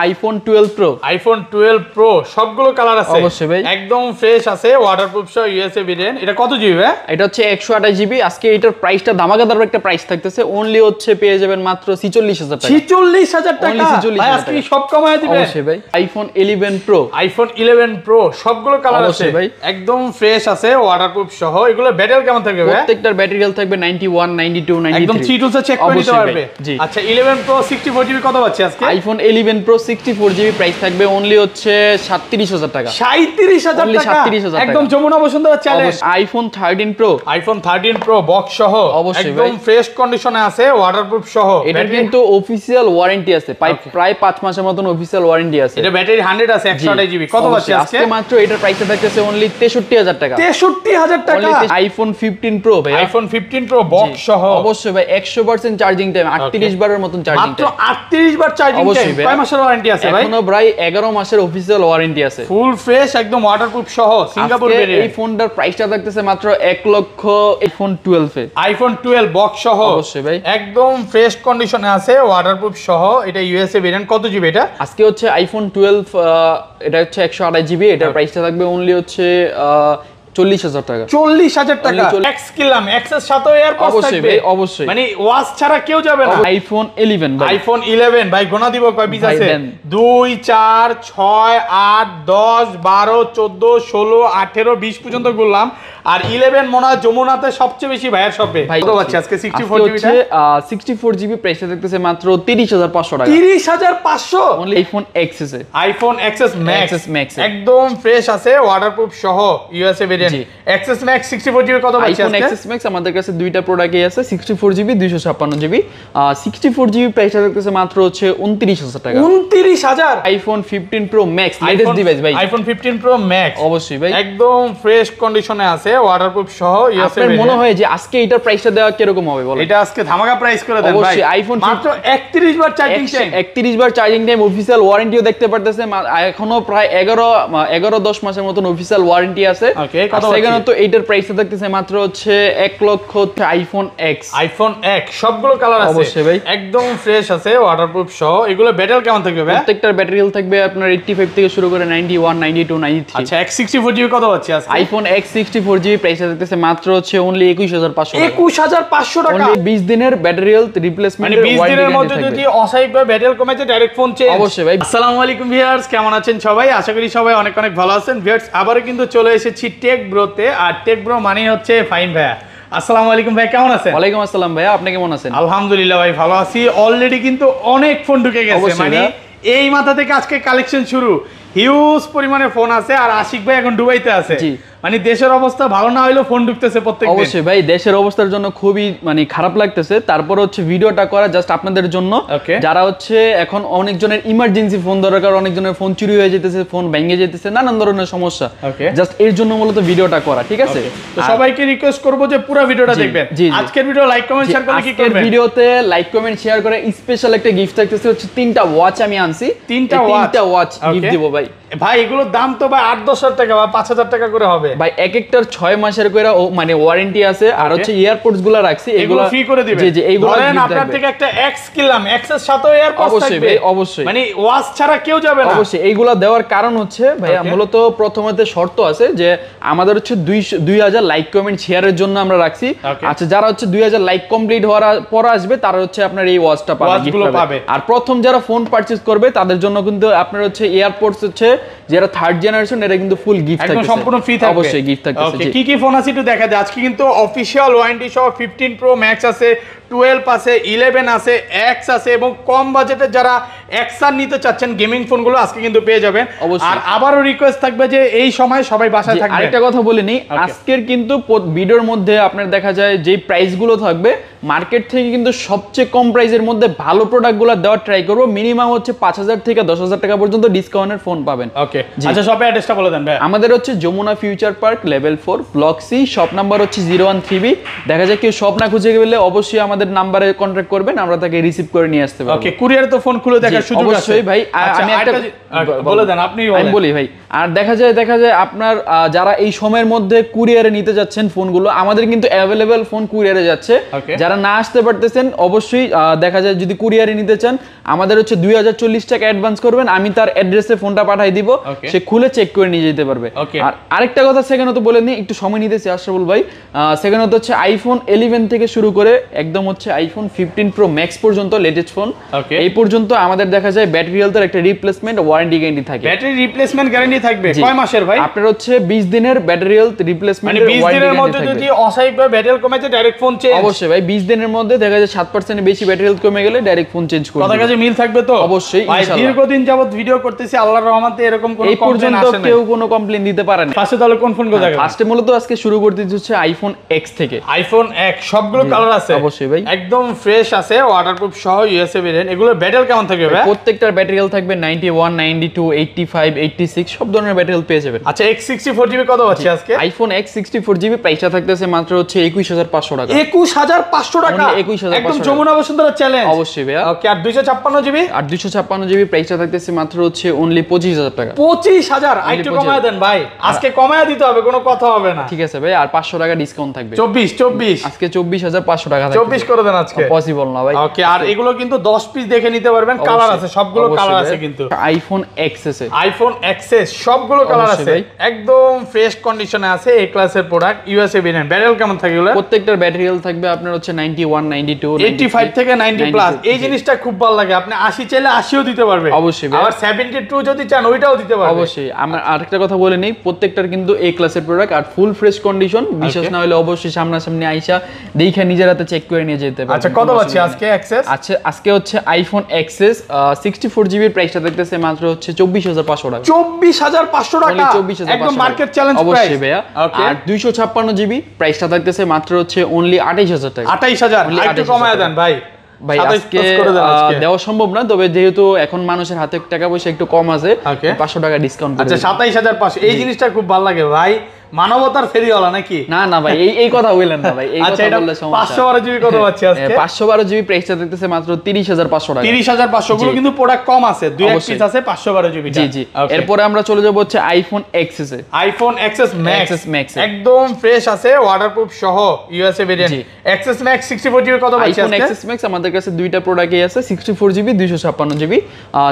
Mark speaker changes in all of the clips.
Speaker 1: IPhone 12 pro.
Speaker 2: IPhone 12 pro সবগুলো colour আছে
Speaker 1: অবশ্যই ভাই,
Speaker 2: একদম ফ্রেশ আছে, ওয়াটারপ্রুফ সহ ইউএসএ ভেরিয়েন্ট। এটা কত জিবি ভাই?
Speaker 1: এটা হচ্ছে 128 জিবি। আজকে এটার প্রাইসটা ধামাকাদার একটা প্রাইস থাকতেছে, অনলি হচ্ছে পেয়ে যাবেন মাত্র 46000 টাকা।
Speaker 2: 46000 টাকা ভাই, আজকে সব কমায় দিবেন।
Speaker 1: অবশ্যই ভাই, আইফোন 11 প্রো।
Speaker 2: আইফোন 11 প্রো সবগুলো কালার আছে ভাই, একদম ফ্রেশ আছে, ওয়াটারপ্রুফ সহ। এগুলো ব্যাটারি কেমন থাকবে ভাই?
Speaker 1: প্রত্যেকটার ব্যাটারি হেলথ থাকবে 91 92 93,
Speaker 2: একদম 3 টুলসে চেক করে নিতে পারবে। আচ্ছা 11 প্রো 64 জিবি কত পাচ্ছি আজকে?
Speaker 1: আইফোন 11 প্রো 64 জিবি প্রাইস থাকবে অনলি হচ্ছে 37000 টাকা।
Speaker 2: 37000 টাকা,
Speaker 1: 37000 টাকা,
Speaker 2: একদম Jamuna Bashundhara challenge.
Speaker 1: IPhone 13 pro.
Speaker 2: IPhone 13 pro box সহ একদম ফ্রেশ কন্ডিশনে আছে, ওয়াটারপ্রুফ সহ।
Speaker 1: এটা কিন্তু অফিশিয়াল ওয়ারেন্টি আছে, প্রায় 5 মাসের মতন অফিশিয়াল ওয়ারেন্টি আছে।
Speaker 2: এটা ব্যাটারি 100 আছে, 128 জিবি কত পাচ্ছি আজকে?
Speaker 1: মাত্র এটার প্রাইস থাকতেছে অনলি 63000 টাকা।
Speaker 2: 63000 টাকা।
Speaker 1: আইফোন 15 প্রো ভাই,
Speaker 2: আইফোন 15 প্রো বক্স সহ।
Speaker 1: অবশ্যই ভাই, 100% চার্জিং টাইম, 38 বারের মতন চার্জিং টাইম।
Speaker 2: মাত্র 38 বার চার্জিং টাইম। কয় মাসের ওয়ারেন্টি আছে ভাই?
Speaker 1: এখনো প্রায় 11 মাসের অফিশিয়াল ওয়ারেন্টি আছে,
Speaker 2: ফুল ফ্রেশ একদম ওয়াটারপ্রুফ সহ সিঙ্গাপুর ভেরিয়েন্ট।
Speaker 1: এই ফোনটার প্রাইসটা থাকতেছে মাত্র 1 লক্ষ। আইফোন 12 এ,
Speaker 2: আইফোন 12 বক্স সহ
Speaker 1: অবশ্যই ভাই,
Speaker 2: একদম ফ্রেশ কন্ডিশনে আছে, ওয়াটারপ্রুফ সহ। এটা ইউএসএ ভেরিয়েন্ট, কত জিবি এটা?
Speaker 1: আজকে হচ্ছে আইফোন 12 এটা হচ্ছে 128 জিবি। এটার প্রাইসটা থাকবে অনলি হচ্ছে 40000 টাকা।
Speaker 2: 40000 টাকা। এক্স কিলাম, এক্সের সাথে এয়ারপডস থাকবে।
Speaker 1: অবশ্যই ভাই, অবশ্যই,
Speaker 2: মানে ওয়াচ ছাড়া কেউ যাবে না।
Speaker 1: আইফোন 11 ভাই,
Speaker 2: আইফোন 11 ভাই, গোনা দিব কয় পিস আছে? 2 4 6 8 10 12 14 16 18 20 পর্যন্ত বললাম। আর 11 মনে হয় যমুনাতে সবচেয়ে বেশি ভাইয়ের শপে। কত পাচ্ছি আজকে 64 জিবি?
Speaker 1: 64 জিবি প্রাইসটা দেখতেছে মাত্র 30500 টাকা।
Speaker 2: 30500
Speaker 1: অনলি আইফোন এক্সএস এ,
Speaker 2: আইফোন এক্সএস ম্যাক্স একদম ফ্রেশ আছে, ওয়াটারপ্রুফ সহ USA variant. XS max 64 GB কত পাচ্ছি আজকে?
Speaker 1: আইফোন এক্সএস ম্যাক্স আমাদের কাছে দুইটা প্রোডাক্টই আছে, 64 জিবি 256 জিবি। 64 জিবি প্রাইসটা দেখতেছে মাত্র হচ্ছে 29000 টাকা।
Speaker 2: 29000।
Speaker 1: IPhone 15 pro max latest device ভাই,
Speaker 2: আইফোন 15 প্রো ম্যাক্স
Speaker 1: অবশ্যই ভাই,
Speaker 2: একদম ফ্রেশ কন্ডিশনে আছে, ওয়াটারপ্রুফ সহ ইউএসএ ভেরিয়েন্ট।
Speaker 1: মনে হয় যে আজকে এটার প্রাইসটা দেওয়া কি রকম হবে বলো?
Speaker 2: এটা আজকে ধামাকা প্রাইস করে দেন ভাই।
Speaker 1: অবশ্যই আইফোন
Speaker 2: মাত্র 31 বার চার্জিং টাইম,
Speaker 1: 31 বার চার্জিং টাইম, অফিশিয়াল ওয়ারেন্টিও দেখতে পারতেছে। এখনো প্রায় 11-10 মাসের মতন অফিশিয়াল ওয়ারেন্টি আছে।
Speaker 2: ওকে, কত
Speaker 1: সেখানে তো এইটার প্রাইসটা থাকতেছে মাত্র হচ্ছে 1 লক্ষ। আইফোন এক্স,
Speaker 2: আইফোন এক্স সবগুলো কালার আছে,
Speaker 1: অবশ্যই ভাই,
Speaker 2: একদম ফ্রেশ আছে, ওয়াটারপ্রুফ সহ। এগুলো ব্যাটারি কেমন থাকবে ভাই?
Speaker 1: প্রত্যেকটার ব্যাটারি হেলথ থাকবে আপনার 85 থেকে শুরু করে 91 92 93।
Speaker 2: আচ্ছা X64 জিবি কত পাচ্ছি আজকে?
Speaker 1: আইফোন X64 জিবি প্রাইসটা থাকতেছে মাত্র হচ্ছে অনলি 21500 টাকা।
Speaker 2: 21500 টাকা।
Speaker 1: 20 দিনের ব্যাটারি হেলথ রিপ্লেসমেন্ট,
Speaker 2: মানে 20 দিনের মধ্যে যদি অস্বাভাবিকভাবে ব্যাটারি কমেছে ডাইরেক্ট ফোন চেঞ্জ।
Speaker 1: অবশ্যই ভাই।
Speaker 2: আসসালামু আলাইকুম ভিউয়ার্স, কেমন আছেন সবাই? আশা করি সবাই অনেক অনেক ভালো আছেন। ভিউয়ার্স আবারো কিন্তু চলে এসেছি টেক ব্রোতে, আর টেক ব্রো মানে হচ্ছে ফাইন ভাইয়া। আসসালামু আলাইকুম ভাই, কেমন আছেন?
Speaker 1: ওয়ালাইকুম আসসালাম ভাইয়া, আপনি কেমন আছেন?
Speaker 2: আলহামদুলিল্লাহ ভাই, ভালো আছি। অলরেডি কিন্তু অনেক ফোন ঢুকে গেছে, মানে এই মাথা থেকে আজকে কালেকশন শুরু। হিউজ পরিমাণে ফোন আছে, আর আশিক ভাই এখন দুবাইতে আছে। মানে দেশের অবস্থা ভালো না হইলেও ফোন ঢুকতেছে প্রত্যেকদিন।
Speaker 1: অবশ্যই ভাই, দেশের অবস্থার জন্য খুবই মানে খারাপ লাগতেছে। তারপর হচ্ছে ভিডিওটা করা জাস্ট আপনাদের জন্য, যারা হচ্ছে এখন অনেকজনের ইমার্জেন্সি ফোন দরকার, অনেকজনের ফোন চুরি হয়ে যেতেছে, ফোন ভেঙে যেতেছে, নানান ধরনের সমস্যা, জাস্ট এর জন্য মূলত ভিডিওটা করা। ঠিক আছে,
Speaker 2: তো সবাইকে রিকোয়েস্ট করব যে পুরো ভিডিওটা দেখবেন। আজকের ভিডিও লাইক কমেন্ট শেয়ার করলে কি করবেন?
Speaker 1: আজকের ভিডিওতে লাইক কমেন্ট শেয়ার করে স্পেশাল একটা গিফট থাকতেছে, হচ্ছে 3টা ওয়াচ আমি আনছি। 3টা ওয়াচ গিফট দিব ভাই।
Speaker 2: ভাই এগুলোর দাম তো ভাই 8-10 টাকা বা 5000 টাকা করে হবে
Speaker 1: ভাই। এক একটার 6 মাসের করে মানে ওয়ারেন্টি আছে, আর হচ্ছে এয়ারপডস গুলো রাখছি, এগুলো
Speaker 2: ফ্রি করে দিবেন।
Speaker 1: জি জি, এইগুলো
Speaker 2: ধরেন আপনার থেকে একটা এক্স কিনলাম, এক্সের সাথে এয়ারপডস থাকবে।
Speaker 1: অবশ্যই ভাই, অবশ্যই,
Speaker 2: মানে ওয়াচ ছাড়া কেউ যাবে না।
Speaker 1: অবশ্যই এইগুলো দেওয়ার কারণ হচ্ছে ভাইয়া, মূলত প্রথমতে শর্ত আছে যে আমাদের হচ্ছে 2000 লাইক কমেন্ট শেয়ারের জন্য আমরা রাখছি। আচ্ছা, যারা হচ্ছে 2000 লাইক কমপ্লিট হওয়ার পর আসবে, তারা হচ্ছে আপনার এই ওয়াচটা পাবে। আর প্রথম যারা ফোন পারচেজ করবে তাদের জন্য কিন্তু আপনার হচ্ছে এয়ারপডস হচ্ছে যারা থার্ড জেনারেশন, এটা কিন্তু ফুল গিফট থাকবে,
Speaker 2: একদম সম্পূর্ণ ফ্রি থাকবে।
Speaker 1: অবশ্যই গিফট থাকবে।
Speaker 2: ওকে, কি কি ফোন আছে একটু দেখা যায়। আজকে কিন্তু অফিশিয়াল ওয়ারেন্টি সহ 15 প্রো ম্যাক্স আছে, 12 আছে, 11 আছে, এক্স আছে, এবং কম বাজেটে যারা এক্সআর নিতে চাচ্ছেন গেমিং ফোনগুলো আজকে কিন্তু পেয়ে যাবেন। আর আবারও রিকোয়েস্ট থাকবে যে এই সময় সবাই বাসায় থাকবে।
Speaker 1: আরেকটা কথা বলে নিই, আজকের কিন্তু ভিডিওর মধ্যে আপনার দেখা যায় যে প্রাইসগুলো থাকবে মার্কেট থেকে কিন্তু সবচেয়ে কম প্রাইসের মধ্যে ভালো প্রোডাক্টগুলো দেওয়ার ট্রাই করব। মিনিমাম হচ্ছে 5000 থেকে 10000 টাকা পর্যন্ত ডিসকাউন্টের ফোন পাবেন।
Speaker 2: ওকে, আচ্ছা শপের অ্যাড্রেসটা বলে দেন ভাই।
Speaker 1: আমাদের হচ্ছে Jamuna future park level 4 block C, shop number হচ্ছে 013B। দেখা যায় কেউ শপ না খুঁজে গেলে অবশ্যই আমাদের আমাদের নাম্বারে কন্টাক্ট করবেন, আমরা তাকে রিসিভ করে নিয়ে আসতে পারবো।
Speaker 2: ওকে, কুরিয়ার তো ফোন খুলে দেখার সুযোগ আছে
Speaker 1: অবশ্যই ভাই। আমি একটা
Speaker 2: বলে দেন, আপনি
Speaker 1: আমি বলি ভাই। আর দেখা যায় আপনার যারা এই সময়ের মধ্যে কুরিয়ারে নিতে যাচ্ছেন ফোনগুলো, আমাদের কিন্তু অ্যাভেলেবেল ফোন কুরিয়ারে যাচ্ছে। যারা না আসতে পারতেছেন অবশ্যই দেখা যায় যদি কুরিয়ারে নিতে চান আমাদের হচ্ছে 2040 টাকা অ্যাডভান্স করবেন, আমি তার অ্যাড্রেসে ফোনটা পাঠিয়ে দিব, সে খুলে চেক করে নিয়ে যেতে পারবে। আর আরেকটা কথা সেকেন্ড বলে নিই, একটু সময় নিতেছি আশরাফুল ভাই। সেকেন্ড হচ্ছে আইফোন 11 থেকে শুরু করে একদম হচ্ছে আইফোন 15 প্রো ম্যাক্স পর্যন্ত লেটেস্ট ফোন, এই পর্যন্ত আমাদের দেখা যায় ব্যাটারি হেলথের একটা রিপ্লেসমেন্ট ওয়ারেন্টি গ্যারান্টি থাকে।
Speaker 2: ব্যাটারি রিপ্লেসমেন্ট গ্যারান্টি থাকবে কয় মাসের ভাই?
Speaker 1: আপনার হচ্ছে 20 দিনের ব্যাটারি হেলথ রিপ্লেসমেন্ট,
Speaker 2: মানে 20 দিনের মধ্যে যদি অস্বাভাবিকভাবে ব্যাটারি হেলথ কমেছে ডাইরেক্ট ফোন চেঞ্জ?
Speaker 1: অবশ্যই ভাই, 20 দিনের মধ্যে দেখা যায় 7% বেশি ব্যাটারি হেলথ কমে গেলে ডাইরেক্ট ফোন চেঞ্জ করবে।
Speaker 2: কথা কাজে মিল থাকবে তো?
Speaker 1: অবশ্যই ইনশাআল্লাহ।
Speaker 2: দীর্ঘদিন যাবত ভিডিও করতেছি, আল্লাহর রহমতে এরকম কোনো
Speaker 1: কমপ্লেইন পর্যন্ত কেউ কোনো কমপ্লেইন দিতে পারে না।
Speaker 2: ফার্স্টে তাহলে কোন ফোনগুলো দেখাবেন?
Speaker 1: ফার্স্টে মূলত আজকে শুরু করতে হচ্ছে আইফোন X থেকে।
Speaker 2: আইফোন X সবগুলো কালার আছে?
Speaker 1: অবশ্যই ভাই,
Speaker 2: একদম ফ্রেশ আছে, ওয়াটারপ্রুফ সহ ইউএসএ ভেরিয়েন্ট। এগুলো ব্যাটারি কেমন থাকবে ভাই?
Speaker 1: প্রত্যেকটার ব্যাটারি হেলথ থাকবে 91, 92, 85, 86 সব ধরনের ব্যাটারি হেলথ পেয়ে যাবেন।
Speaker 2: আচ্ছা, X64GB কত আছে আজকে?
Speaker 1: আইফোন X64GB প্রাইসটা থাকতেছে মাত্র হচ্ছে 21500 টাকা।
Speaker 2: 21500 টাকা? একদম যমুনা বসুন্ধরা চ্যালেঞ্জ।
Speaker 1: অবশ্যই ভাইয়া।
Speaker 2: ওকে, আর 256GB?
Speaker 1: আর 256GB প্রাইসটা থাকতেছে মাত্র হচ্ছে অনলি 25000 টাকা।
Speaker 2: 25000? একটু কমায় দেন ভাই, আজকে কমায় দিতে হবে, কোনো কথা হবে না।
Speaker 1: ঠিক আছে ভাই, আর 500 টাকা ডিসকাউন্ট থাকবে।
Speaker 2: 24
Speaker 1: আজকে 24500 টাকা থাকবে।
Speaker 2: 24 করে দেন আজকে।
Speaker 1: পসিবল না ভাই।
Speaker 2: ওকে, আর এগুলো কিন্তু 10 পিস দেখে নিতে পারবেন, কালার আছে, সবগুলো কালার আছে কিন্তু।
Speaker 1: আইফোন XS
Speaker 2: আইফোন XS সবগুলো কালার আছে, একদম ফ্রেশ কন্ডিশনে আছে, এই ক্লাসের প্রোডাক্ট, ইউএসএ ভেরিয়েন্ট। ব্যাটারি কেমন থাকে এগুলো?
Speaker 1: প্রত্যেকটার ব্যাটারি হেলথ থাকবে আপনার হচ্ছে 91, 92,
Speaker 2: 85 থেকে 90 প্লাস। এই জিনিসটা খুব ভালো লাগে, আপনি 80 চাইলে 80ও দিতে পারবে।
Speaker 1: অবশ্যই।
Speaker 2: আবার 72 যদি চান ওইটাও দিতে পারবে।
Speaker 1: অবশ্যই। আমরা আরেকটা কথা বলে নেই, প্রত্যেকটার কিন্তু এই ক্লাসের প্রোডাক্ট আর ফুল ফ্রেশ কন্ডিশন। বিশ্বাস না হলে অবশ্যই সামনাসামনি আইসা দেখে নিজের হাতে চেক করে নিয়ে যেতে পারবেন।
Speaker 2: আচ্ছা, কত আছে আজকে XS?
Speaker 1: আচ্ছা, আজকে হচ্ছে আইফোন XS 64GB এর প্রাইসটা দেখতেছে মাত্র হচ্ছে 24500 টাকা।
Speaker 2: 24500 টাকা? একদম মার্কেট চ্যালেঞ্জ প্রাইস।
Speaker 1: অবশ্যই ভাইয়া। আর 256GB প্রাইসটা দেখতেছে মাত্র হচ্ছে অনলি 28000 টাকা।
Speaker 2: 28000? একটু কমায় দেন ভাই।
Speaker 1: ভাই আজকে দেওয়া সম্ভব না, তবে যেহেতু এখন মানুষের হাতে টাকা পয়সা একটু কম আছে, 500 টাকা ডিসকাউন্ট।
Speaker 2: আচ্ছা, 27500। এই জিনিসটা খুব ভালো লাগে ভাই, মানবতার ফেরিওয়ালা নাকি?
Speaker 1: না না ভাই, এই কথা বললেন না ভাই, এই কথা বললে সমস্যা।
Speaker 2: 512GB কত আছে আজকে?
Speaker 1: 512GB প্রাইসটা দেখতেছে মাত্র 30500 টাকা।
Speaker 2: 30500 গুলো কিন্তু প্রোডাক্ট কম আছে, দুই এক পিস আছে 512GB।
Speaker 1: জি জি। এরপরে আমরা চলে যাব হচ্ছে আইফোন XS এ।
Speaker 2: আইফোন XS Max একদম ফ্রেশ আছে, ওয়াটারপ্রুফ সহ, USA variant. XS Max 64GB কত আছে আজকে?
Speaker 1: আইফোন XS Max আমাদের কাছে দুইটা প্রোডাক্টই আছে, 64GB 256GB।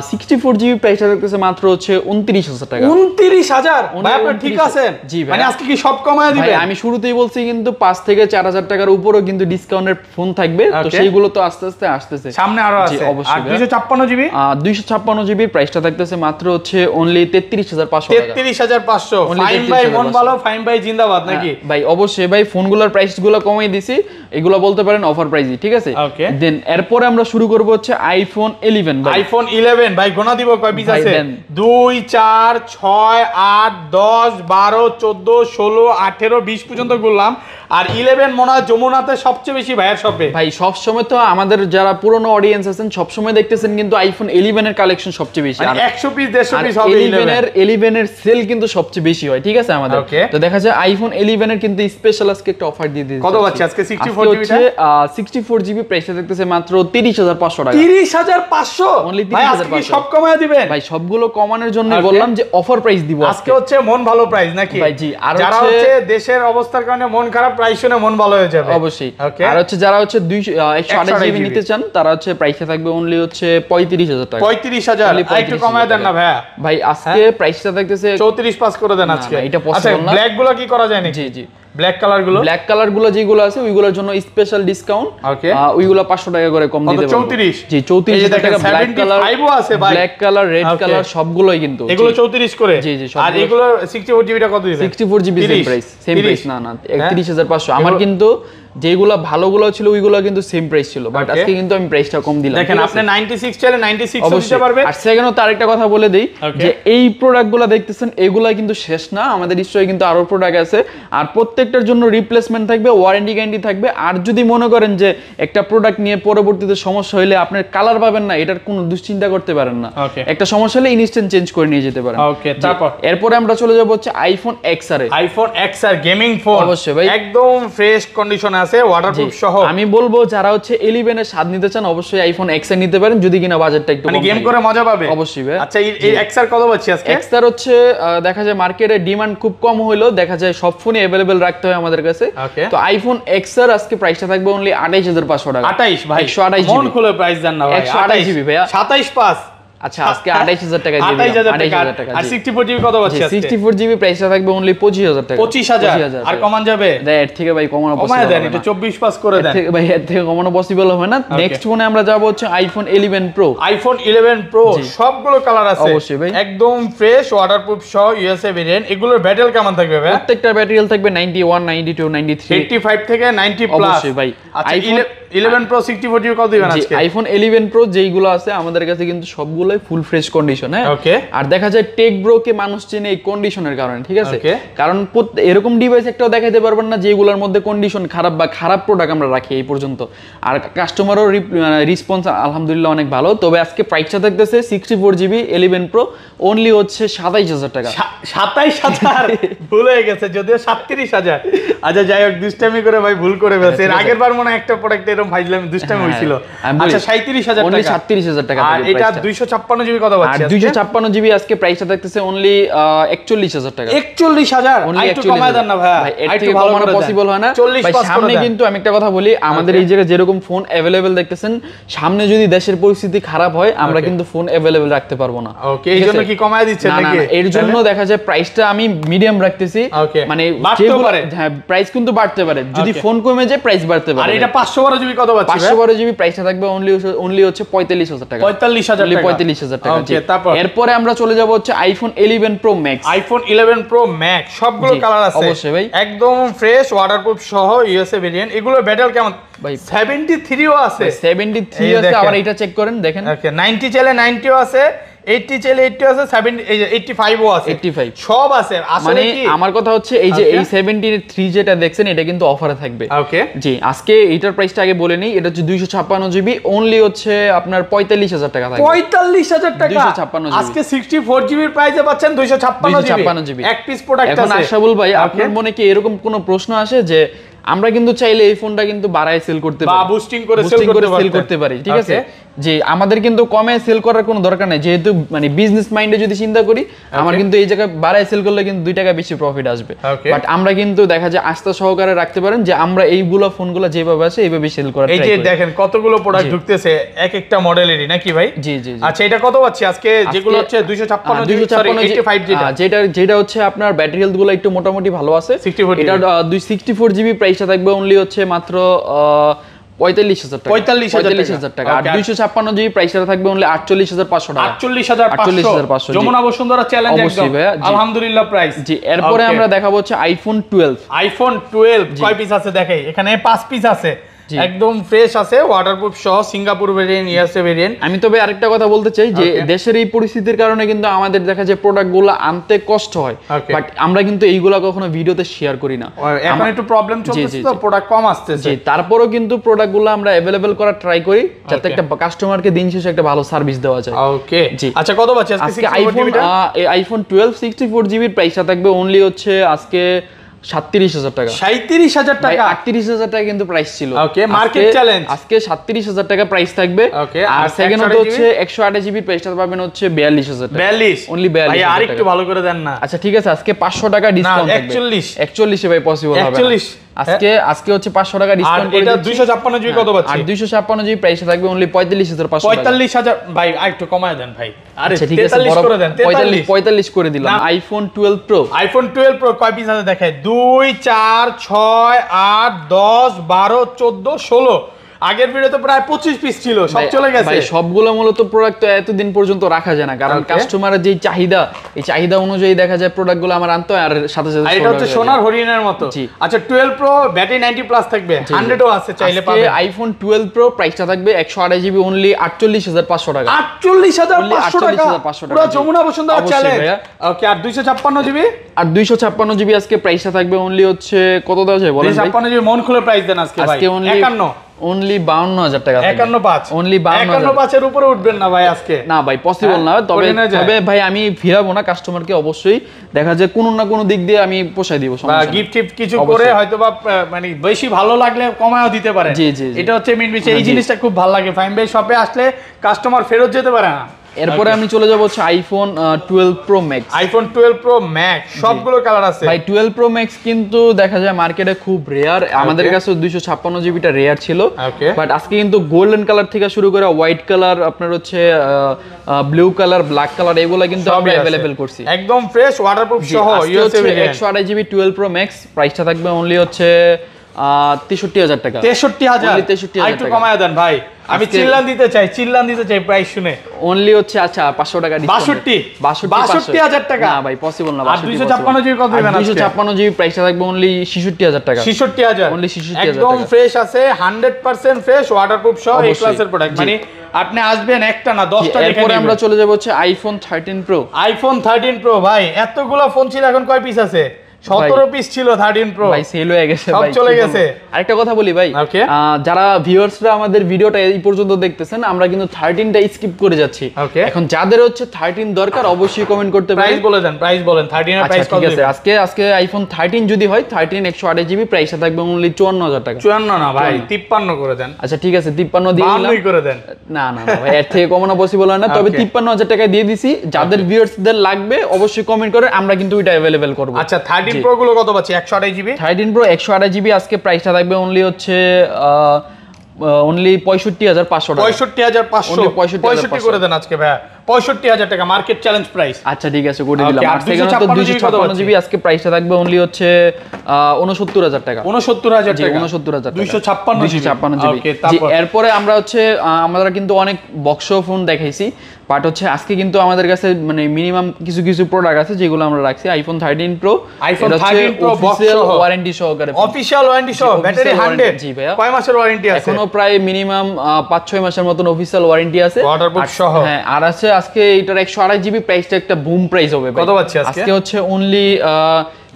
Speaker 1: 64GB প্রাইসটা দেখতেছে মাত্র হচ্ছে 29000 টাকা।
Speaker 2: 29000? ভাই আপনি ঠিক আছেন? জি ভাই। মানে আজকে কি সব কমায় দিবেন?
Speaker 1: ভাই আমি শুরুতেই বলছি কিন্তু 5 থেকে 4000 টাকার উপরেও কিন্তু ডিসকাউন্টের ফোন থাকবে, তো সেইগুলো তো আস্তে আস্তে আসতেছে,
Speaker 2: সামনে আরো আছে। আর 256GB?
Speaker 1: 256GB প্রাইসটা থাকতেছে মাত্র হচ্ছে অনলি 33500 টাকা।
Speaker 2: 33500। ফাইম ভাই মন ভালো, ফাইম ভাই জিন্দাবাদ নাকি?
Speaker 1: ভাই অবশ্যই ভাই, ফোনগুলোর প্রাইসগুলো কমিয়ে দিছি, এগুলো বলতে পারেন অফার প্রাইসই, ঠিক আছে? দেন এরপর আমরা শুরু করব হচ্ছে আইফোন 11 ভাই।
Speaker 2: আইফোন 11 ভাই গোনা দিব কয় পিস আছে? 2 4 6 8 10 12 14 16 18 20 পর্যন্ত গুনলাম। আর 11 মনে হয় যমুনাতে সবচেয়ে বেশি ভাইয়ের শপে।
Speaker 1: ভাই সব সময় তো আমাদের যারা পুরনো অডিয়েন্স আছেন সব সময় দেখতেছেন কিন্তু আইফোন 11 এর কালেকশন সবচেয়ে বেশি,
Speaker 2: আর 100 পিস 150 পিস হবে।
Speaker 1: 11 এর সেল কিন্তু সবচেয়ে বেশি হয়, ঠিক আছে আমাদের। তো দেখা যায় আইফোন 11 এর কিন্তু স্পেশাল আজকে একটা অফার দিয়ে দিয়েছে।
Speaker 2: কত আছে আজকে? 64GB টা
Speaker 1: 64GB প্রাইসটা দেখতেছে মাত্র 30500 টাকা।
Speaker 2: 30500? ভাই আজকে কি সব কমায় দিবেন?
Speaker 1: ভাই সবগুলো কমানোর জন্য বললাম যে অফার প্রাইস দিব
Speaker 2: আজকে হচ্ছে মন ভালো প্রাইস নাকি?
Speaker 1: ভাই জি। আর
Speaker 2: যারা হচ্ছে দেশের অবস্থার কারণে মন খারাপ, প্রাইস শুনে মন ভালো হয়ে যাবে
Speaker 1: অবশ্যই। আর হচ্ছে যারা হচ্ছে 128GB নিতে চান তারা হচ্ছে প্রাইসে থাকবে অনলি হচ্ছে 35000 টাকা।
Speaker 2: 35000? একটু কমায় দেন না ভাইয়া।
Speaker 1: ভাই আজকে প্রাইসটা থাকতেছে
Speaker 2: 34 পাস করে দেন আজকে।
Speaker 1: এটা পসিবল না।
Speaker 2: ব্ল্যাক গুলো কি করা যায় নাকি?
Speaker 1: জি জি।
Speaker 2: ব্ল্যাক কালার গুলো
Speaker 1: যেগুলো আছে ওইগুলোর জন্য স্পেশাল ডিসকাউন্ট, ওইগুলো 500 টাকা করে কম দিতে পারবো।
Speaker 2: 34?
Speaker 1: জি 34 টাকা। ব্ল্যাক কালার
Speaker 2: আছে ভাই,
Speaker 1: ব্ল্যাক কালার, রেড কালার সবগুলোই কিন্তু
Speaker 2: এগুলো 34 করে।
Speaker 1: জি জি।
Speaker 2: আর এগুলো 64GB টা কত দিবেন?
Speaker 1: 64GB সেম প্রাইস না না 31500। আমার কিন্তু যেগুলো ভালোগুলো ছিল ওইগুলো কিন্তু সেম প্রাইস ছিল, বাট আজকে কিন্তু আমি প্রাইসটা কম দিলাম।
Speaker 2: দেখেন আপনি 96 চাইলে 96 দিতে পারবে।
Speaker 1: আর সেকেন্ড তো আরেকটা কথা বলে দেই যে এই প্রোডাক্টগুলো দেখতেছেন এগুলা কিন্তু শেষ না, আমাদের স্টকে কিন্তু আরো প্রোডাক্ট আছে, আর প্রত্যেকটার জন্য রিপ্লেসমেন্ট থাকবে, ওয়ারেন্টি গ্যারান্টি থাকবে। আর যদি মনে করেন যে একটা প্রোডাক্ট নিয়ে পরবর্তীতে সমস্যা হলে আপনার কালার পাবেন না, এটার কোনো দুশ্চিন্তা করতে পারেন না। একটা সমস্যা হলে ইনস্ট্যান্ট চেঞ্জ করে নিয়ে যেতে পারেন।
Speaker 2: ওকে, তারপর
Speaker 1: এরপরে আমরা চলে যাব হচ্ছে আইফোন XR এ।
Speaker 2: আইফোন XR গেমিং ফোন,
Speaker 1: অবশ্যই ভাই,
Speaker 2: একদম ফ্রেশ কন্ডিশনে আছে ওয়াটারপ্রুফ সহ।
Speaker 1: আমি বলবো যারা হচ্ছে 11 এর স্বাদ নিতে চান অবশ্যই আইফোন এক্স এর নিতে পারেন, যদি কিনা বাজেটটা একটু
Speaker 2: মানে গেম করে মজা পাবে
Speaker 1: অবশ্যই ভাই।
Speaker 2: আচ্ছা এই এক্স আর কত পাচ্ছি আজকে?
Speaker 1: এক্স আর হচ্ছে দেখা যায় মার্কেটে ডিমান্ড খুব কম হলেও দেখা যায় সব ফোনে अवेलेबल রাখতে হয় আমাদের কাছে। তো আইফোন এক্স আর আজকে প্রাইসটা থাকবে অনলি 28500 টাকা।
Speaker 2: 28 ভাই
Speaker 1: 128
Speaker 2: মন খুলে প্রাইস জান না ভাই,
Speaker 1: 128 জিবি ভাইয়া
Speaker 2: 27.5।
Speaker 1: আচ্ছা আজকে 28000 টাকা দিয়ে
Speaker 2: 28000 টাকা। আর 64 জিবি কত পাচ্ছি আজকে?
Speaker 1: 64 জিবি প্রাইসটা থাকবে অনলি 25000 টাকা।
Speaker 2: 25000 আর কমান যাবে?
Speaker 1: এর থেকে ভাই কমানো পসিবল
Speaker 2: কমায় দেন, একটু 24 পাস করে দেন
Speaker 1: ভাই, এর থেকে কমানো পসিবল হবে না। নেক্সট ফোনে আমরা যাব হচ্ছে আইফোন 11 প্রো।
Speaker 2: আইফোন 11 প্রো সবগুলো কালার আছে
Speaker 1: অবশ্যই ভাই,
Speaker 2: একদম ফ্রেশ ওয়াটারপ্রুফ সহ ইউএসএ ভেরিয়েন্ট। এগুলোর ব্যাটারি কেমন থাকবে ভাই?
Speaker 1: প্রত্যেকটা ব্যাটারি থাকবে 91 92 93
Speaker 2: 85 থেকে 90 প্লাস।
Speaker 1: অবশ্যই ভাই।
Speaker 2: আচ্ছা 11 প্রো 64 জিবি কত দিবেন আজকে?
Speaker 1: আইফোন 11 প্রো যেইগুলো আছে আমাদের কাছে কিন্তু সবগুলোই ফুল ফ্রেশ কন্ডিশন। হ্যাঁ
Speaker 2: ওকে।
Speaker 1: আর দেখা যায় টেক ব্রো কে মানুষ চেনে এই কন্ডিশনের কারণে, ঠিক আছে? কারণ এরকম ডিভাইস একটাও দেখাইতে পারবেন না যেগুলোর মধ্যে কন্ডিশন খারাপ বা খারাপ প্রোডাক্ট আমরা রাখি এই পর্যন্ত। আর কাস্টমারও রেসপন্স আলহামদুলিল্লাহ অনেক ভালো। তবে আজকে প্রাইসটা থাকতেছে 64 জিবি 11 প্রো অনলি হচ্ছে 27000 টাকা।
Speaker 2: 27000 ভুল হয়ে গেছে, যদিও 37000। আচ্ছা যাই হোক, দুষ্টামি করে ভাই ভুল করে ফেলছে। এর আগের বার মনে একটা প্রোডাক্ট এরকম ভাইলাম দুষ্টামি হয়েছিল। আচ্ছা 37000 টাকা,
Speaker 1: অনলি 37000 টাকা।
Speaker 2: আর এটা 256 জিবি কত পাচ্ছি?
Speaker 1: আর 256 জিবি আজকে প্রাইসটা থাকতেছে অনলি 41000 টাকা।
Speaker 2: 41000 একটু কমায় দেন না ভাই,
Speaker 1: একটু কমানো পসিবল হয় না ভাই। সামনে কিন্তু আমি একটা কথা বলি, আমাদের এই জায়গায় যেরকম ফোন अवेलेबल দেখতেছেন, সামনে যদি দেশের পরিস্থিতি খারাপ হয় আমরা কিন্তু ফোন अवेलेबल রাখতে পারবো না।
Speaker 2: ওকে, এই জন্য কি কমায় দিচ্ছেন নাকি?
Speaker 1: এর জন্য দেখা যায় প্রাইসটা আমি মিডিয়াম রাখতেছি, মানে
Speaker 2: বাড়তে পারে।
Speaker 1: হ্যাঁ প্রাইস কিন্তু বাড়তে পারে, যদি ফোন কমে যায় প্রাইস বাড়তে পারে।
Speaker 2: আর এটা 512 জিবি কত পাচ্ছি?
Speaker 1: 512 জিবি প্রাইসটা থাকবে অনলি হচ্ছে 45000 টাকা।
Speaker 2: 45000 টাকা,
Speaker 1: 45000 টাকা।
Speaker 2: ওকে, তারপর
Speaker 1: এরপরে আমরা চলে যাব হচ্ছে iPhone 11 pro max.
Speaker 2: IPhone 11 pro max সবগুলো কালার আছে
Speaker 1: অবশ্যই ভাই,
Speaker 2: একদম ফ্রেশ ওয়াটারপ্রুফ সহ ইউএসএ ভেরিয়েন্ট। এগুলোর ব্যাটারি কেমন
Speaker 1: ভাই?
Speaker 2: 73 ও আছে,
Speaker 1: 73 আছে। আবার এটা চেক করেন দেখেন।
Speaker 2: ওকে 90 চাইলে 90 ও আছে, 80 চাইলে 80 আছে, 85 ও আছে,
Speaker 1: 85
Speaker 2: সব আছে। আসলে
Speaker 1: মানে
Speaker 2: কি
Speaker 1: আমার কথা হচ্ছে এই যে এই 73 যেটা দেখছেন এটা কিন্তু অফারে থাকবে।
Speaker 2: ওকে
Speaker 1: জি, আজকে এটার প্রাইসটা আগে বলে নেই, এটা হচ্ছে 256 জিবি অনলি হচ্ছে আপনার 45000 টাকা থাকবে।
Speaker 2: 45000 টাকা
Speaker 1: 256 জিবি
Speaker 2: আজকে 64 জিবির প্রাইসে পাচ্ছেন 256 জিবি এক পিস প্রোডাক্ট আছে।
Speaker 1: এখন আশাবুল ভাই আপনার মনে কি এরকম কোনো প্রশ্ন আসে যে আমরা কিন্তু চাইলে এই ফোনটা কিন্তু বাড়ায় সেল করতে পারি
Speaker 2: বা বুস্টিং করে
Speaker 1: সেল করতে পারি, ঠিক আছে? যে আমাদের কিন্তু কমে সেল করার কোনো দরকার নেই, যেহেতু মানে বিজনেস মাইন্ডে যদি চিন্তা করি আমার কিন্তু এই জায়গায় বাড়ায় সেল করলে কিন্তু 2 টাকা বেশি প্রফিট আসবে। বাট আমরা কিন্তু দেখা যায় আস্থা সহকারে রাখতে পারেন যে আমরা এইগুলো ফোনগুলো যেভাবে আছে এইভাবে সেল করার ট্রাই করি।
Speaker 2: এই যে দেখেন কতগুলো প্রোডাক্ট ঢুকতেছে এক একটা মডেলেরই, নাকি ভাই?
Speaker 1: জি জি।
Speaker 2: আচ্ছা এটা কত পাচ্ছি আজকে? যেগুলো হচ্ছে 256
Speaker 1: যেটা হচ্ছে আপনার ব্যাটারি হেলথ গুলো একটু মোটামুটি ভালো আছে। এটা 264 জিবি প্রাইসটা থাকবে অনলি হচ্ছে মাত্র 45000 টাকা। আর 256 জিবি প্রাইসটা থাকবে অনলি 48500 টাকা।
Speaker 2: 48500 যমুনা বসুন্ধরা চ্যালেঞ্জ একদম আলহামদুলিল্লাহ প্রাইস।
Speaker 1: জি, এরপরে আমরা দেখাবো হচ্ছে আইফোন 12।
Speaker 2: আইফোন 12 কয় পিস আছে দেখাই, এখানে 5 পিস আছে, একদম ফ্রেশ আছে ওয়াটারপ্রুফ সহ সিঙ্গাপুর ভেরিয়েন্ট ইউএসএ ভেরিয়েন্ট।
Speaker 1: আমি তবে আরেকটা কথা বলতে চাই যে দেশের এই পরিস্থিতির কারণে কিন্তু আমাদের দেখা যায় প্রোডাক্টগুলো আনতে কষ্ট হয়, বাট আমরা কিন্তু এইগুলা কখনো ভিডিওতে শেয়ার করি না।
Speaker 2: এখন একটু প্রবলেম চলতেছে তো প্রোডাক্ট কম আসতেছে।
Speaker 1: জি, তারপরেও কিন্তু প্রোডাক্টগুলো আমরা अवेलेबल করার ট্রাই করি যাতে একটা কাস্টমারকে দিন শেষে একটা ভালো সার্ভিস দেওয়া যায়।
Speaker 2: ওকে জি। আচ্ছা কত বাজে আজকে
Speaker 1: আইফোন 12 64 জিবির প্রাইসটা থাকবে অনলি হচ্ছে আজকে 37000 টাকা।
Speaker 2: 37000 টাকা
Speaker 1: 38000 টাকা কিন্তু প্রাইস ছিল।
Speaker 2: ওকে মার্কেট চ্যালেঞ্জ
Speaker 1: আজকে 37000 টাকা প্রাইস থাকবে।
Speaker 2: ওকে
Speaker 1: আর সেকেন্ড হচ্ছে 128 জিবি প্রাইসটা পাবেন হচ্ছে 42000 টাকা।
Speaker 2: 42
Speaker 1: অনলি 42
Speaker 2: ভাই আর একটু ভালো করে দেন না।
Speaker 1: আচ্ছা ঠিক আছে, আজকে 500 টাকা ডিসকাউন্ট থাকবে। 41 এ ভাই পসিবল হবে
Speaker 2: 41
Speaker 1: আজকে হচ্ছে 500 টাকা ডিসকাউন্ট করে
Speaker 2: এটা 256 জিবি কত পাচ্ছি?
Speaker 1: আর 256 জিবি প্রাইসটা থাকবে অনলি 45500 টাকা।
Speaker 2: 45000 ভাই আর একটু কমায় দেন ভাই। আরে
Speaker 1: ঠিক আছে
Speaker 2: 43 করে দেন।
Speaker 1: 45 করে দিলাম। IPhone 12 pro.
Speaker 2: আইফোন 12 প্রো কয় পিস আছে দেখায়? 2 4 6 8 10 12 14 16। আগের ভিডিওতে প্রায় 25 পিস ছিল, সব চলে গেছে
Speaker 1: ভাই। সবগুলো মূলত প্রোডাক্ট তো এতদিন পর্যন্ত রাখা যায় না, কারণ কাস্টমারের যে চাহিদা এই চাহিদা অনুযায়ী দেখা যায় প্রোডাক্টগুলো আমার আনতে হয় আর সাথে সাথে
Speaker 2: এটা হচ্ছে সোনার হরিণের মতো। আচ্ছা 12 প্রো ব্যাটারি 90 প্লাস থাকবে, 100 ও আছে, চাইলে পাবেন।
Speaker 1: আইফোন 12 প্রো প্রাইসটা থাকবে 128 জিবি অনলি 48500 টাকা।
Speaker 2: 48500 টাকা পুরো যমুনা বসুন্ধরা চ্যালেঞ্জ। ওকে আর 256 জিবি
Speaker 1: আর 256 জিবি আজকে প্রাইসটা থাকবে অনলি হচ্ছে কত দেওয়া যায় বলেন ভাই?
Speaker 2: 256 জিবি মন খুলে প্রাইস দেন আজকে ভাই। 51
Speaker 1: অনলি 52000 টাকা
Speaker 2: 51.5
Speaker 1: অনলি
Speaker 2: 51.5 এর উপরে উঠবেন না ভাই আজকে
Speaker 1: না ভাই পসিবল না তবে ভাই আমি ফিরাবো না কাস্টমারকে অবশ্যই দেখা যায় কোনো না কোনো দিক দিয়ে আমি পোষায় দিব সমস্যা
Speaker 2: গিফট টিফট কিছু করে হয়তো বা মানে বেশি ভালো লাগলে কমায়ও দিতে পারে
Speaker 1: জি জি
Speaker 2: এটা হচ্ছে মেইন বিষয় এই জিনিসটা খুব ভালো লাগে ফাহিম ভাই শপে আসলে কাস্টমার ফেরত যেতে পারে না
Speaker 1: এরপরে আমি চলে যাব হচ্ছে iPhone 12 pro max
Speaker 2: iPhone 12 pro max সবগুলো কালার আছে
Speaker 1: ভাই 12 প্রো ম্যাক্স কিন্তু দেখা যায় মার্কেটে খুব রেয়ার আমাদের কাছে 256 জিবিটা রেয়ার ছিল বাট আজকে কিন্তু গোল্ডেন কালার থেকে শুরু করে হোয়াইট কালার আপনার হচ্ছে ব্লু কালার ব্ল্যাক কালার এগুলো কিন্তু আমরা अवेलेबल করছি
Speaker 2: একদম ফ্রেশ ওয়াটারপ্রুফ সহ ইউএসএ
Speaker 1: 128 জিবি 12 প্রো ম্যাক্স প্রাইসটা থাকবে অনলি হচ্ছে 63000 টাকা
Speaker 2: 63000 একটু কমায় দেন ভাই আমি চিল্লান দিতে চাই প্রাইস শুনে
Speaker 1: অনলি হচ্ছে আচ্ছা 500 টাকা ডিসকাউন্ট
Speaker 2: 62000 টাকা
Speaker 1: না ভাই পসিবল না
Speaker 2: আর 256 জিবি কত দিবেন আজকে
Speaker 1: 256 জিবি প্রাইসটা থাকবে অনলি 66000 টাকা
Speaker 2: 66000
Speaker 1: অনলি 66000
Speaker 2: একদম ফ্রেশ আছে 100% ফ্রেশ ওয়াটারপ্রুফ সহ এই ক্লাসের প্রোডাক্ট মানে আপনি আসবেন একটা না 10টা দেখে
Speaker 1: এরপর আমরা চলে যাব হচ্ছে আইফোন 13 প্রো
Speaker 2: আইফোন 13 প্রো ভাই এতগুলো ফোন ছিল এখন কয় পিস আছে 17 পিস ছিল 13 প্রো
Speaker 1: ভাই সেল হয়ে গেছে
Speaker 2: সব
Speaker 1: ভাই
Speaker 2: চলে গেছে
Speaker 1: আরেকটা কথা বলি ভাই যারা ভিউয়ার্সরা আমাদের ভিডিওটা এই পর্যন্ত দেখতেছেন আমরা কিন্তু 13টা স্কিপ করে যাচ্ছি এখন যাদের হচ্ছে 13 দরকার অবশ্যই কমেন্ট করতে পারেন
Speaker 2: প্রাইস বলেন 13 এর প্রাইস কত
Speaker 1: আছে আজকে আইফোন 13 যদি হয় 13 128 জিবি প্রাইসটা থাকবে অনলি 54000 টাকা
Speaker 2: 54 না ভাই 53 করে দেন
Speaker 1: আচ্ছা ঠিক আছে 53 দিয়ে দিলাম
Speaker 2: 52 করে দেন
Speaker 1: না ভাই এর থেকে কমানো পসিবল হয় না তবে 53000 টাকা দিয়ে দিছি যাদের ভিউয়ার্সদের লাগবে অবশ্যই কমেন্ট করে আমরা কিন্তু এটা अवेलेबल করব
Speaker 2: আচ্ছা 13 প্রো গুলো কত পাচ্ছি 128 জিবি
Speaker 1: 13 প্রো 128 জিবি আজকে প্রাইসটা থাকবে অনলি হচ্ছে অনলি 65500 টাকা
Speaker 2: 65500 65 করে দেন আজকে ভাই 65000 টাকা মার্কেট চ্যালেঞ্জ প্রাইস
Speaker 1: আচ্ছা ঠিক আছে করে দিলাম আর সেখানে তো 256 জিবি আজকে প্রাইসটা থাকবে অনলি হচ্ছে 69000 টাকা
Speaker 2: 69000 টাকা
Speaker 1: 69000 টাকা
Speaker 2: 256
Speaker 1: জিবি এরপরে আমরা হচ্ছে আমরা কিন্তু অনেক বক্স ফোন দেখাইছি বাট হচ্ছে আজকে কিন্তু আমাদের কাছে মানে মিনিমাম কিছু প্রোডাক্ট আছে যেগুলো আমরা রাখছি iPhone 13 pro
Speaker 2: iPhone 13 pro
Speaker 1: official warranty সহকারে
Speaker 2: অফিশিয়াল ওয়ারেন্টি সহ ব্যাটারি 100
Speaker 1: জি ভাইয়া
Speaker 2: কয় মাসের ওয়ারেন্টি আছে
Speaker 1: এখনো প্রায় মিনিমাম 5-6 মাসের মতন অফিশিয়াল ওয়ারেন্টি আছে
Speaker 2: ওয়াটারপ্রুফ সহ
Speaker 1: হ্যাঁ আর আছে আজকে এটার 128 জিবি প্রাইসটা একটা বুম প্রাইস হবে
Speaker 2: কত পাচ্ছি
Speaker 1: আজকে হচ্ছে অনলি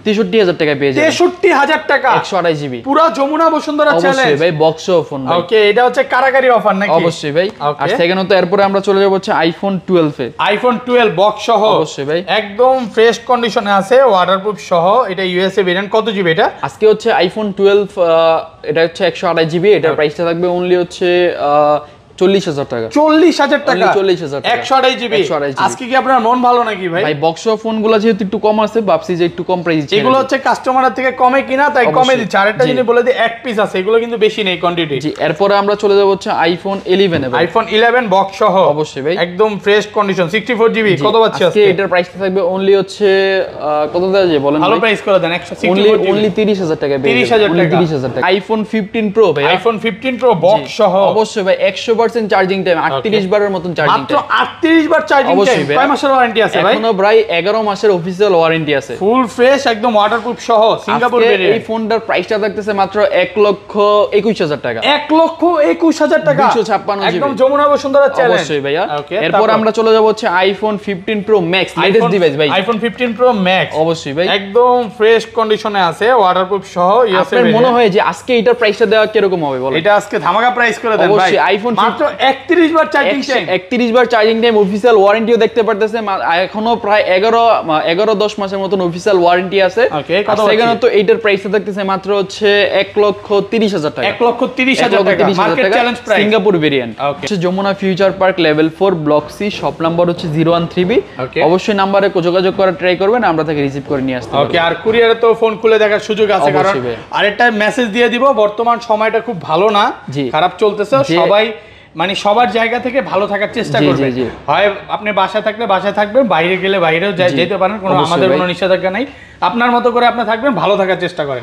Speaker 1: 63000 টাকা পেয়ে যাবেন
Speaker 2: 63000 টাকা
Speaker 1: 128 জিবি
Speaker 2: পুরো যমুনা বসুন্ধরা চ্যালেঞ্জ
Speaker 1: অবশ্যই ভাই বক্স ফোন ভাই
Speaker 2: ওকে এটা হচ্ছে কারাগারি অফার নাকি
Speaker 1: অবশ্যই ভাই আর সেকেন্ড তো এরপরে আমরা চলে যাব হচ্ছে আইফোন 12 এ
Speaker 2: আইফোন 12 বক্স সহ
Speaker 1: অবশ্যই ভাই
Speaker 2: একদম ফ্রেশ কন্ডিশনে আছে ওয়াটারপ্রুফ সহ এটা ইউএসএ ভেরিয়েন্ট কত জিবি এটা
Speaker 1: আজকে হচ্ছে আইফোন 12 এটা হচ্ছে 128 জিবি এটার প্রাইসটা থাকবে অনলি হচ্ছে 40000 টাকা
Speaker 2: 40000 টাকা
Speaker 1: 40000 টাকা
Speaker 2: 128 জিবি আজকে কি আপনার মন ভালো নাকি ভাই
Speaker 1: ভাই বক্স ফোনগুলো যেহেতু একটু কম আছে ভাবছি যে একটু কম প্রাইস
Speaker 2: এগুলো হচ্ছে কাস্টমারের থেকে কমে কিনা তাই কমে দিচ্ছে আরেকটা জিনিস বলে দিই এক পিস আছে এগুলো কিন্তু বেশি নেই কোয়ান্টিটি
Speaker 1: জি এরপরে আমরা চলে যাব হচ্ছে আইফোন 11 এ
Speaker 2: আইফোন 11 বক্স সহ
Speaker 1: অবশ্যই ভাই
Speaker 2: একদম ফ্রেশ কন্ডিশন 64 জিবি কত পাচ্ছি আজকে
Speaker 1: এটার প্রাইসটা থাকবে অনলি হচ্ছে কত দেওয়া যায় বলেন
Speaker 2: ভালো প্রাইস করে দেন 164
Speaker 1: অনলি 30000 টাকা
Speaker 2: 30000 টাকা
Speaker 1: আইফোন 15 প্রো ভাই
Speaker 2: আইফোন 15 প্রো বক্স সহ
Speaker 1: অবশ্যই ভাই 100% চার্জিং টাইম 38 বারের মতন চার্জিং টাইম
Speaker 2: মাত্র 38 বার চার্জিং টাইম কয় মাসের ওয়ারেন্টি আছে ভাই
Speaker 1: এখনো প্রায় 11 মাসের অফিশিয়াল ওয়ারেন্টি আছে
Speaker 2: ফুল ফ্রেশ একদম ওয়াটারপ্রুফ সহ সিঙ্গাপুর ভেরিয়েন্ট
Speaker 1: এই ফোনটার প্রাইসটা থাকতেছে মাত্র 1,21,000 টাকা
Speaker 2: 1,21,000 টাকা
Speaker 1: 256 জিবি
Speaker 2: একদম যমুনা বসুন্ধরা চ্যালেঞ্জ
Speaker 1: অবশ্যই ভাইয়া এরপর আমরা চলে যাব হচ্ছে iPhone 15 pro max latest device ভাই
Speaker 2: আইফোন 15 প্রো ম্যাক্স
Speaker 1: অবশ্যই ভাই
Speaker 2: একদম ফ্রেশ কন্ডিশনে আছে ওয়াটারপ্রুফ সহ ইউএসএ
Speaker 1: আপনার মনে হয় যে আজকে এটার প্রাইসটা দেওয়া কি রকম হবে বলেন
Speaker 2: এটা আজকে ধামাকা প্রাইস করে দেন ভাই
Speaker 1: অবশ্যই আইফোন
Speaker 2: মাত্র 31 বার চার্জিং টাইম
Speaker 1: 31 বার চার্জিং টাইম অফিশিয়াল ওয়ারেন্টিও দেখতে পারতেছে এখনো প্রায় 11-10 মাসের মতন অফিশিয়াল ওয়ারেন্টি আছে আর সেখানে তো এইটার প্রাইসটা দেখতেছে মাত্র হচ্ছে 1,30,000 টাকা
Speaker 2: 1,30,000 টাকা market challenge price
Speaker 1: Singapore variant হচ্ছে Jamuna future park level 4 block C shop number হচ্ছে 013B অবশ্যই নম্বরে যোগাযোগ করার ট্রাই করবেন আমরা তাকে রিসিভ করে নিয়ে আসতে
Speaker 2: ওকে আর কুরিয়ারে তো ফোন খুলে দেখার সুযোগ আছে কারণ আরেকটা মেসেজ দিয়ে দিব বর্তমান সময়টা খুব ভালো না খারাপ চলতেছে সবাই মানে সবার জায়গা থেকে ভালো থাকার চেষ্টা করবে হয় আপনি বাসায় থাকলে বাসায় থাকবেন বাইরে গেলে বাইরেও যেতে পারেন কোনো আমাদের কোনো নিষেধাজ্ঞা নাই আপনার মতো করে আপনি থাকবেন ভালো থাকার চেষ্টা করেন